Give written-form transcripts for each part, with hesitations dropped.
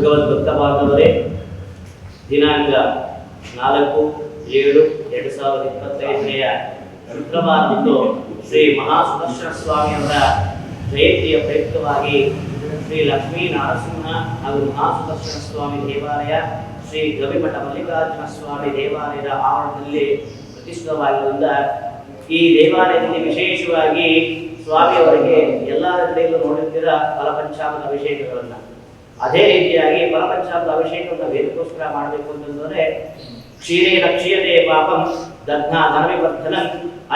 ಭಗವದ್ಭಕ್ತ ಬಾಂಧವರೇ, ದಿನಾಂಕ 4/7/2025 ಶುಕ್ರವಾರದಂದು ಶ್ರೀ ಮಹಾಸುದರ್ಶನ ಸ್ವಾಮಿಯವರ ಜಯಂತಿಯ ಪ್ರಯುಕ್ತವಾಗಿ ಶ್ರೀ ಲಕ್ಷ್ಮೀ ನರಸಿಂಹ ಹಾಗೂ ಮಹಾಸುದರ್ಶನ ಸ್ವಾಮಿ ದೇವಾಲಯ, ಶ್ರೀ ಗವಿಮಠ ಮಲ್ಲಿಕಾರ್ಜುನ ಸ್ವಾಮಿ ದೇವಾಲಯದ ಆವರಣದಲ್ಲಿ ಪ್ರತಿಷ್ಠಿತವಾಗಿರುವುದರಿಂದ ಈ ದೇವಾಲಯದಲ್ಲಿ ವಿಶೇಷವಾಗಿ ಸ್ವಾಮಿಯವರಿಗೆ ಎಲ್ಲ ಕಡೆಯಲ್ಲೂ ನೋಡುತ್ತೀರ ಫಲಪಂಚಾಮೃತ ಅಭಿಷೇಕಗಳನ್ನು. ಅದೇ ರೀತಿಯಾಗಿ ಫಲಪಂಚಾಮೃತ ಅಭಿಷೇಕವನ್ನು ವೇದಕ್ಕೋಸ್ಕರ ಮಾಡಬೇಕು ಅಂತಂದರೆ ಕ್ಷೀರೇಣ ಕ್ಷೀಯತೆ ಪಾಪಂ ದಧ್ನಾ ಧನವಿವರ್ಧನಂ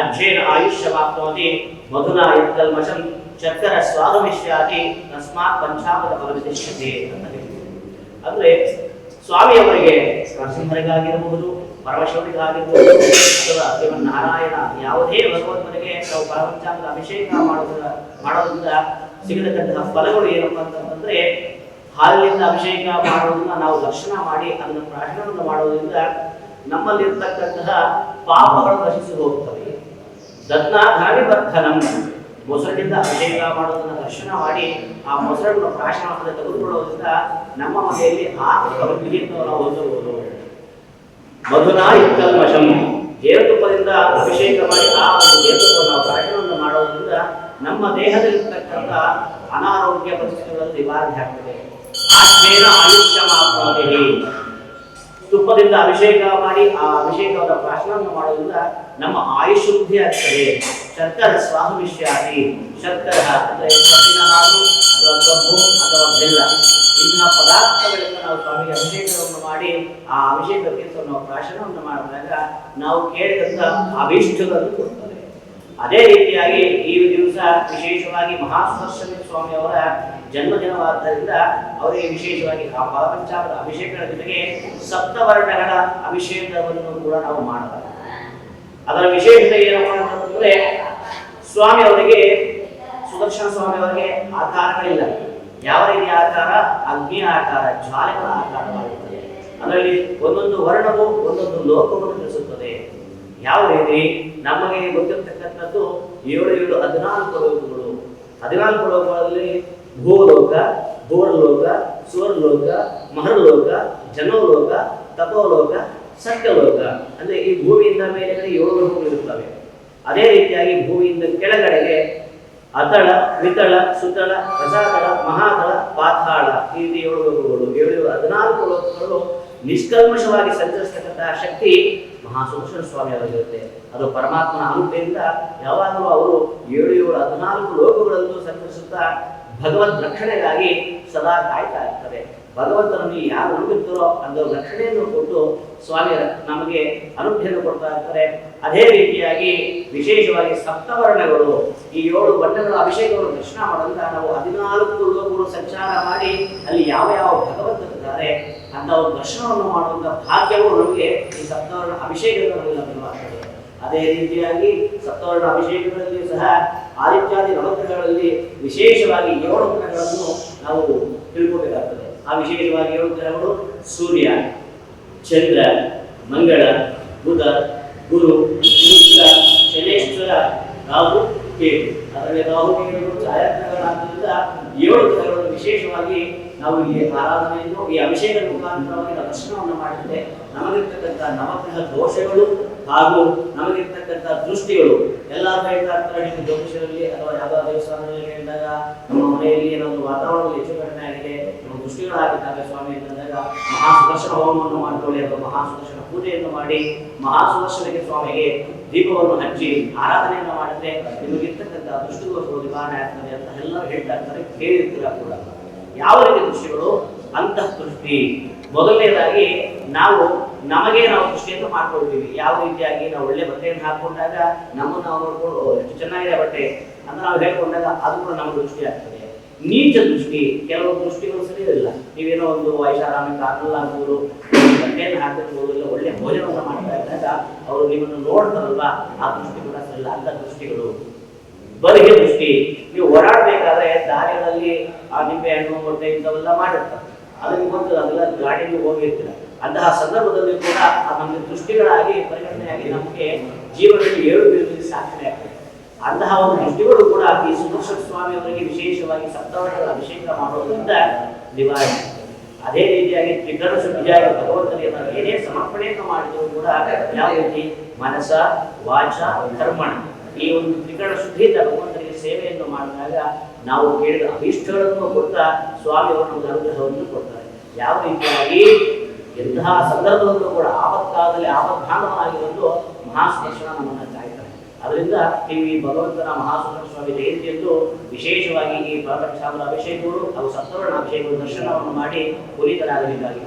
ಅಜ್ಜೇನ ಆಯುಷ್ಯಮಾಪ್ನೋತಿ ಮಧುನಾ ಯತ್ಕಲ್ಮಷಂ ಚಕ್ಕರ ಸ್ವಾಗಮಿಷ್ಯಾತಿ ತಸ್ಮಾತ್ ಪಂಚಾಮೃತ ಫಲವಿದಿಷ್ಯತೆ ಅಂತ ಹೇಳ್ತೀವಿ. ಅಂದರೆ ಸ್ವಾಮಿಯವರಿಗೆ ನರಸಿಂಹರಿಗಾಗಿರಬಹುದು, ಪರಮಶಿವನಿಗಾಗಿರ್ಬೋದು ಅಥವಾ ಶ್ರೀಮನ್ನಾರಾಯಣ ಯಾವುದೇ ಭಗವಂತನಿಗೆ ನಾವು ಫಲಪಂಚಾಮೃತ ಅಭಿಷೇಕ ಮಾಡೋದ್ರಿಂದ ಸಿಗತಕ್ಕಂತಹ ಫಲಗಳು ಏನಪ್ಪ ಅಂತಂದ್ರೆ, ಹಾಲಿನಿಂದ ಅಭಿಷೇಕ ಮಾಡೋದನ್ನ ನಾವು ದರ್ಶನ ಮಾಡಿ ಅದನ್ನು ಪ್ರಾಶನವನ್ನು ಮಾಡೋದ್ರಿಂದ ನಮ್ಮಲ್ಲಿರ್ತಕ್ಕಂತಹ ಪಾಪಗಳು ನಶಿಸಿ ಹೋಗ್ತವೆ. ದತ್ನ ಧನವಿವರ್ಧನಂ, ಮೊಸರಿನಿಂದ ಅಭಿಷೇಕ ಮಾಡೋದನ್ನ ದರ್ಶನ ಮಾಡಿ ಆ ಮೊಸರನ್ನು ಪ್ರಾಶನವನ್ನು ತೆಗೆದುಕೊಳ್ಳೋದ್ರಿಂದ ನಮ್ಮ ಮನೆಯಲ್ಲಿ ಆರ್ಥಿಕ ವೃದ್ಧಿಯನ್ನು ನಾವು ಹೊಂದಬಹುದು. ಮಧುನಾ ಇತ್ಕಲ್ಮಷಂ, ಜೇನುತುಪ್ಪದಿಂದ ಅಭಿಷೇಕ ಮಾಡಿ ಆ ಒಂದು ಜೇನುತುಪ್ಪವನ್ನು ನಾವು ಪ್ರಾಶನವನ್ನು ಮಾಡೋದ್ರಿಂದ ನಮ್ಮ ದೇಹದಲ್ಲಿರ್ತಕ್ಕಂಥ ಅನಾರೋಗ್ಯ ಪರಿಸ್ಥಿತಿಗಳಲ್ಲಿ ನಿವಾರಣೆ ಆಗ್ತದೆ. ಆತ್ಮೇನ ಆಯುಷ್ಯಮಾಪ್ನೋತಿ, ತುಪ್ಪದಿಂದ ಅಭಿಷೇಕ ಮಾಡಿ ಆ ಅಭಿಷೇಕದ ಪ್ರಾಶನವನ್ನು ಮಾಡೋದ್ರಿಂದ ನಮ್ಮ ಆಯುಷ್ ವೃದ್ಧಿ ಆಗ್ತದೆ. ಶರ್ಕರ ಸ್ವಾಹವಿಷ್ಯಾತಿ, ಶರ್ಕರ ಅಂದರೆ ಕಬ್ಬಿನ ಹಾಲು ಅಥವಾ ಕಬ್ಬು ಅಥವಾ ಬೆಲ್ಲ ಇಂತಹ ಪದಾರ್ಥಗಳಿಂದ ನಾವು ಸ್ವಾಮಿಗೆ ಅಭಿಷೇಕವನ್ನು ಮಾಡಿ ಆ ಅಭಿಷೇಕಕ್ಕೆ ನಾವು ಪ್ರಾಶನವನ್ನು ಮಾಡಿದಾಗ ನಾವು ಕೇಳಿದಂಥ ಅಭೀಷ್ಟಗಳನ್ನು ಕೊಡ್ತದೆ. ಅದೇ ರೀತಿಯಾಗಿ ಈ ದಿವಸ ವಿಶೇಷವಾಗಿ ಮಹಾಸುದರ್ಶನ ಸ್ವಾಮಿಯವರ ಜನ್ಮದಿನವಾದ್ದರಿಂದ ಅವರಿಗೆ ವಿಶೇಷವಾಗಿ ಆ ಫಲಪಂಚಾಮೃತ ಅಭಿಷೇಕದ ಜೊತೆಗೆ ಸಪ್ತವರ್ಣಗಳ ಅಭಿಷೇಕವನ್ನು ಕೂಡ ನಾವು ಮಾಡಬಹುದು. ಅದರ ವಿಶೇಷತೆ ಏನಪ್ಪ ಅಂತಂದ್ರೆ, ಸ್ವಾಮಿ ಅವರಿಗೆ ಸುದರ್ಶನ ಸ್ವಾಮಿ ಅವರಿಗೆ ಆಕಾರಗಳಿಲ್ಲ. ಯಾವ ರೀತಿಯ ಆಕಾರ? ಅಗ್ನಿ ಆಕಾರ, ಜ್ವಾಲೆಗಳ ಆಕಾರವಾಗಿರುತ್ತದೆ. ಅದರಲ್ಲಿ ಒಂದೊಂದು ವರ್ಣವು ಒಂದೊಂದು ಲೋಕವನ್ನು ತಿಳಿಸುತ್ತದೆ. ಯಾವ ರೀತಿ ನಮಗೆ ಗೊತ್ತಿರತಕ್ಕಂಥದ್ದು 14 ಲೋಕಗಳು. 14 ಲೋಕಗಳಲ್ಲಿ ಭೂಲೋಕ, ಭೂರ್ಲೋಕ, ಸುವರ್ಲೋಕ, ಮಹರ್ಲೋಕ, ಜನೋಲೋಕ, ತಪೋಲೋಕ, ಸತ್ಯಲೋಕ. ಅಂದ್ರೆ ಈ ಭೂಮಿಯಿಂದ ಮೇಲೆ 7 ಲೋಕಗಳು ಇರುತ್ತವೆ. ಅದೇ ರೀತಿಯಾಗಿ ಭೂಮಿಯಿಂದ ಕೆಳಗಡೆಗೆ ಅತಳ, ವಿತಳ, ಸುತಳ, ರಸಾತಳ, ಮಹಾತಳ, ಪಾತಾಳ, ಈ ರೀತಿ 7 ಲೋಕಗಳು. 14 ಲೋಕಗಳು ನಿಷ್ಕಲ್ಮಷವಾಗಿ ಸಂಚರಿಸತಕ್ಕಂತಹ ಶಕ್ತಿ ಮಹಾಸುದರ್ಶನ ಸ್ವಾಮಿ ಅವರಿರುತ್ತೆ. ಅದು ಪರಮಾತ್ಮನ ಅನುಗ್ರಹದಿಂದ ಯಾವಾಗಲೂ ಅವರು 14 ಲೋಕಗಳಲ್ಲೂ ಸಂಚರಿಸುತ್ತಾ ಭಗವದ್ ರಕ್ಷಣೆಗಾಗಿ ಸದಾ ಕಾಯ್ತಾ ಇರ್ತಾರೆ. ಭಗವಂತನನ್ನು ಯಾರು ನಂಬಿರ್ತಾರೋ ಅಂದ ರಕ್ಷಣೆಯನ್ನು ಕೊಟ್ಟು ಸ್ವಾಮಿ ನಮಗೆ ಅನುಗ್ರಹ ಕೊಡ್ತಾ ಇರ್ತಾರೆ. ಅದೇ ರೀತಿಯಾಗಿ ವಿಶೇಷವಾಗಿ ಸಪ್ತವರ್ಣಗಳು, ಈ 7 ಬಣ್ಣಗಳ ಅಭಿಷೇಕವನ್ನು ದರ್ಶನ ಮಾಡೋದ್ರಿಂದ ನಾವು 14 ಲೋಕಗಳು ಸಂಚಾರ ಮಾಡಿ ಅಲ್ಲಿ ಯಾವ ಯಾವ ಭಗವಂತನಿದ್ದಾರೆ ಅಂತ ಒಂದು ದರ್ಶನವನ್ನು ಮಾಡುವಂಥ ಭಾಗ್ಯವು ನಮಗೆ ಈ ಸಪ್ತವರ್ಣ ಅಭಿಷೇಕಗಳಲ್ಲಿ ಲಭ್ಯವಾಗ್ತದೆ. ಅದೇ ರೀತಿಯಾಗಿ ಸಪ್ತವರ್ಣ ಅಭಿಷೇಕಗಳಲ್ಲಿ ಸಹ ಆದಿತ್ಯಾದಿ ನವಗ್ರಹಗಳಲ್ಲಿ ವಿಶೇಷವಾಗಿ 7 ಗ್ರಹಗಳನ್ನು ನಾವು ತಿಳ್ಕೋಬೇಕಾಗ್ತದೆ. ಆ ವಿಶೇಷವಾಗಿ 7 ಗ್ರಹಗಳು ಸೂರ್ಯ, ಚಂದ್ರ, ಮಂಗಳ, ಬುಧ, ಗುರು, ಶುಕ್ರ, ಶನೇಶ್ವರ, ರಾಹು, ಕೇತು. ಅದರಲ್ಲಿ ರಾಹು ಕೇತುಗಳು ಛಾಯಾಗ್ರಹಗಳಾದ್ದರಿಂದ 7 ಗ್ರಹಗಳನ್ನು ವಿಶೇಷವಾಗಿ ನಾವು ಈ ಆರಾಧನೆಯನ್ನು ಈ ಅಭಿಷೇಕದ ಮುಖಾಂತರವಾಗಿ ದರ್ಶನವನ್ನು ಮಾಡಿದ್ರೆ ನಮಗಿರ್ತಕ್ಕಂಥ ನವಗ್ರಹ ದೋಷಗಳು ಹಾಗೂ ನಮಗಿರ್ತಕ್ಕಂಥ ದೃಷ್ಟಿಗಳು ಎಲ್ಲ ಹೇಳ್ತಾ ಇರ್ತಾರೆ. ನಿಮ್ಮ ಜ್ಯೋತಿಷರಲ್ಲಿ ಅಥವಾ ಯಾವ ದೇವಸ್ಥಾನದಲ್ಲಿ ಹೇಳಿದಾಗ ನಮ್ಮ ಮನೆಯಲ್ಲಿ ಏನೊಂದು ವಾತಾವರಣದಲ್ಲಿ ಹೆಚ್ಚು ಕಡಿಮೆ ಆಗಿದೆ, ನಮ್ಮ ದೃಷ್ಟಿಗಳಾಗಿದ್ದಾಗ ಸ್ವಾಮಿ ಅಂತಂದಾಗ ಮಹಾಸುದರ್ಶನ ಹೋಮವನ್ನು ಮಾಡಿಕೊಳ್ಳಿ ಅಥವಾ ಮಹಾಸುದರ್ಶನ ಪೂಜೆಯನ್ನು ಮಾಡಿ ಮಹಾಸುದರ್ಶನಕ್ಕೆ ಸ್ವಾಮಿಗೆ ದೀಪವನ್ನು ಹಚ್ಚಿ ಆರಾಧನೆಯನ್ನು ಮಾಡಿದ್ರೆ ನಿಮಗಿರ್ತಕ್ಕಂಥ ದೃಷ್ಟಿಗೋಸ್ಕರ ನಿವಾರಣೆ ಆಗ್ತದೆ ಅಂತ ಎಲ್ಲರೂ ಹೇಳ್ತಾ ಇರ್ತಾರೆ, ಕೇಳಿರ್ತೀರ ಕೂಡ. ಯಾವ ರೀತಿ ದೃಷ್ಟಿಗಳು? ಅಂತಃದೃಷ್ಟಿ. ಮೊದಲನೇದಾಗಿ ನಮಗೆ ನಾವು ದೃಷ್ಟಿಯನ್ನು ಮಾಡ್ಕೊಳ್ತೀವಿ. ಯಾವ ರೀತಿಯಾಗಿ ನಾವು ಒಳ್ಳೆ ಬಟ್ಟೆಯನ್ನು ಹಾಕೊಂಡಾಗ ನಮ್ಮನ್ನು ನಾವು ನೋಡ್ಕೊಂಡು ಎಷ್ಟು ಚೆನ್ನಾಗಿದೆ ಬಟ್ಟೆ ಅಂತ ನಾವು ಹೇಳ್ಕೊಂಡಾಗ ಅದು ಕೂಡ ನಮ್ಮ ದೃಷ್ಟಿ ಆಗ್ತದೆ. ನೀಚ ದೃಷ್ಟಿ, ಕೆಲವು ದೃಷ್ಟಿಗಳು ಸರಿ ಇಲ್ಲ. ನೀವೇನೋ ಒಂದು ವೈಶಾರಾಮಿಕ ಆಗ್ಬೋದು, ಬಟ್ಟೆಯನ್ನು ಹಾಕಿರ್ಬೋದು, ಇಲ್ಲ ಒಳ್ಳೆ ಭೋಜನವನ್ನು ಮಾಡ್ತಾ ಇದ್ದಾಗ ಅವರು ನಿಮ್ಮನ್ನು ನೋಡ್ತಾರಲ್ವಾ, ಆ ದೃಷ್ಟಿ ಕೂಡ ಸರಿ ಇಲ್ಲ. ಅಂತ ದೃಷ್ಟಿಗಳು. ಬಲಿಗೆ ದೃಷ್ಟಿ, ನೀವು ಓಡಾಡಬೇಕಾದ್ರೆ ದಾರಿಗಳಲ್ಲಿ ಆ ನಿಂಬೆ ಹಣ್ಣು ಮೊಟ್ಟೆ ಇಂಥವೆಲ್ಲ ಮಾಡಿರ್ತಾರೆ, ಅದಕ್ಕೆ ಬಂದು ಅದೆಲ್ಲ ಗಾಡಿಗೆ ಹೋಗಿರ್ತೀರ. ಅಂತಹ ಸಂದರ್ಭದಲ್ಲಿ ಕೂಡ ನಮಗೆ ದೃಷ್ಟಿಗಳಾಗಿ ಪರಿಗಣನೆಯಾಗಿ ನಮಗೆ ಜೀವನದಲ್ಲಿ 7 ಬೀಳುವುದಕ್ಕೆ ಸಾಧ್ಯತೆ ಆಗ್ತದೆ. ಅಂತಹ ಒಂದು ದೃಷ್ಟಿಗಳು ಕೂಡ ಈ ಸುದರ್ಶನ ಸ್ವಾಮಿ ಅವರಿಗೆ ವಿಶೇಷವಾಗಿ ಸಪ್ತವರ್ಣಗಳ ಅಭಿಷೇಕ ಮಾಡೋದ್ರಿಂದ ನಿವಾರಣೆ. ಅದೇ ರೀತಿಯಾಗಿ ತ್ರಿಕರಣ ಶುದ್ಧಿಯಾಗಿ ಭಗವಂತನಿಗೆ ನಾವು ಏನೇ ಸಮರ್ಪಣೆಯನ್ನು ಮಾಡಿದರೂ ಕೂಡ ಯಾವ ರೀತಿ ಮನಸ ವಾಚ ಕರ್ಮಣ ಈ ಒಂದು ತ್ರಿಕರಣ ಶುದ್ಧಿಯಿಂದ ಭಗವಂತನಿಗೆ ಸೇವೆಯನ್ನು ಮಾಡಿದಾಗ ನಾವು ಕೇಳಿದ ಅಭೀಷ್ಟಗಳನ್ನು ಕೊಡ್ತಾ ಸ್ವಾಮಿಯವರು ನಮಗೆ ಅನುಗ್ರಹವನ್ನು ಕೊಡ್ತಾರೆ. ಯಾವ ರೀತಿಯಾಗಿ ಎಂತಹ ಸಂದರ್ಭದಲ್ಲೂ ಕೂಡ ಆಪತ್ಕಾಲದಲ್ಲಿ ಆಪತ್ಭಾಗವಾಗಿ ಬಂದು ಮಹಾಸುದರ್ಶನ ನಮ್ಮನ್ನು ಕಾಯ್ತಾರೆ. ಅದರಿಂದ ನೀವು ಈ ಭಗವಂತನ ಮಹಾಸುದರ್ಶನ ಸ್ವಾಮಿ ಜಯಂತಿಯಂದು ವಿಶೇಷವಾಗಿ ಈ ಪರಪಂಚಾಮೃತ ಅಭಿಷೇಕಗಳು ಹಾಗೂ ಸಪ್ತವರ್ಣ ಅಭಿಷೇಕಗಳು ದರ್ಶನವನ್ನು ಮಾಡಿ ಪುನೀತರಾಗಬೇಕಾಗಿ